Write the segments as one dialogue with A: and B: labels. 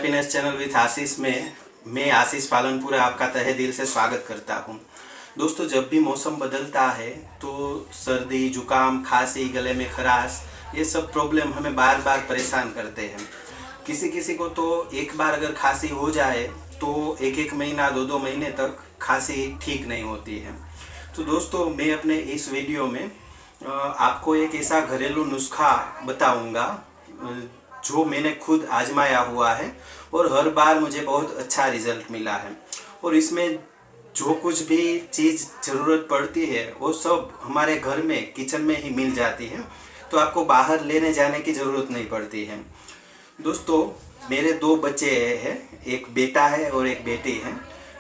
A: Happiness channel with आशीष में मैं आशीष पालनपुरा आपका तहे दिल से स्वागत करता हूं। दोस्तों, जब भी मौसम बदलता है तो सर्दी, जुकाम, खांसी, गले में खराश, ये सब प्रॉब्लम हमें बार बार परेशान करते हैं। किसी किसी को तो एक बार अगर खांसी हो जाए तो एक महीना, दो महीने तक खांसी ठीक नहीं होती है। तो दोस्तों, मैं अपने इस वीडियो में आपको एक ऐसा घरेलू नुस्खा बताऊंगा जो मैंने खुद आजमाया हुआ है और हर बार मुझे बहुत अच्छा रिजल्ट मिला है। और इसमें जो कुछ भी चीज़ ज़रूरत पड़ती है वो सब हमारे घर में किचन में ही मिल जाती है, तो आपको बाहर लेने जाने की ज़रूरत नहीं पड़ती है। दोस्तों, मेरे 2 बच्चे हैं, एक बेटा है और एक बेटी है।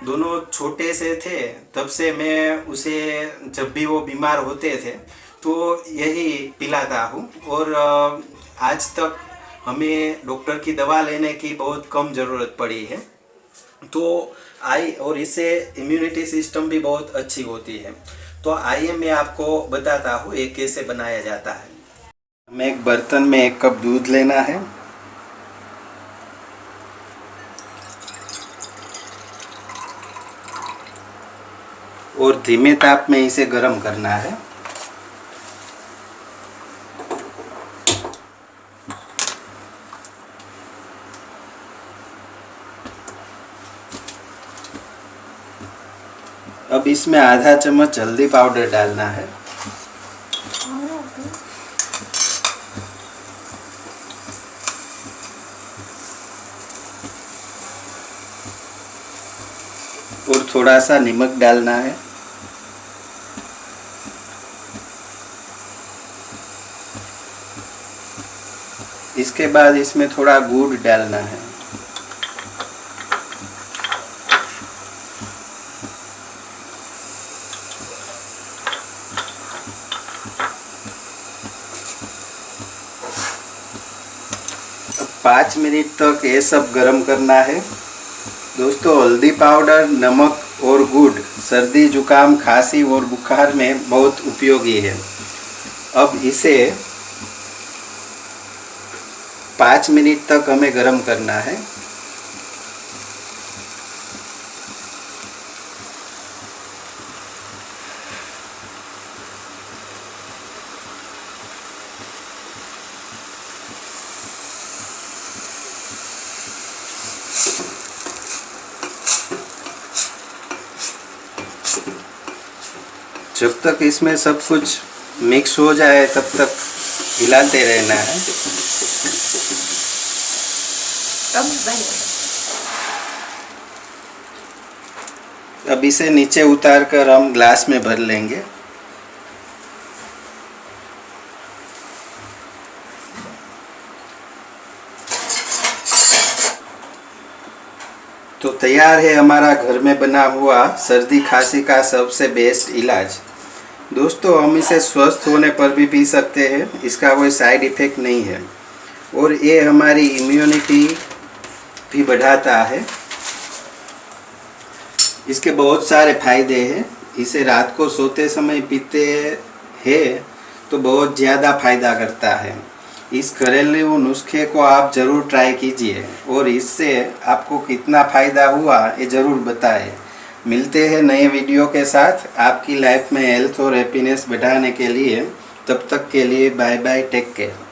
A: दोनों छोटे से थे तब से मैं उसे जब भी वो बीमार होते थे तो यही पिलाता हूँ और आज तक हमें डॉक्टर की दवा लेने की बहुत कम ज़रूरत पड़ी है। तो और इससे इम्यूनिटी सिस्टम भी बहुत अच्छी होती है। तो आइए मैं आपको बताता हूँ ये कैसे बनाया जाता है। हमें एक बर्तन में 1 कप दूध लेना है। और धीमे ताप में इसे गर्म करना है। अब इसमें आधा चम्मच हल्दी पाउडर डालना है। और थोड़ा सा नमक डालना है। इसके बाद इसमें थोड़ा गुड़ डालना है। अब 5 मिनट तक ये सब गरम करना है। दोस्तों, हल्दी पाउडर, नमक और गुड़ सर्दी, जुकाम, खांसी और बुखार में बहुत उपयोगी है। अब इसे 5 मिनट तक हमें गरम करना है। जब तक इसमें सब कुछ मिक्स हो जाए तब तक हिलाते रहना है। अब इसे नीचे उतार कर हम ग्लास में भर लेंगे। तो तैयार है हमारा घर में बना हुआ सर्दी खांसी का सबसे बेस्ट इलाज। दोस्तों, हम इसे स्वस्थ होने पर भी पी सकते हैं, इसका कोई साइड इफ़ेक्ट नहीं है और ये हमारी इम्यूनिटी भी बढ़ाता है। इसके बहुत सारे फायदे हैं। इसे रात को सोते समय पीते हैं तो बहुत ज़्यादा फायदा करता है। इस घरेलू नुस्खे को आप ज़रूर ट्राई कीजिए और इससे आपको कितना फ़ायदा हुआ ये ज़रूर बताएं। मिलते हैं नए वीडियो के साथ आपकी लाइफ में हेल्थ और हैप्पीनेस बढ़ाने के लिए। तब तक के लिए बाय बाय, टेक केयर।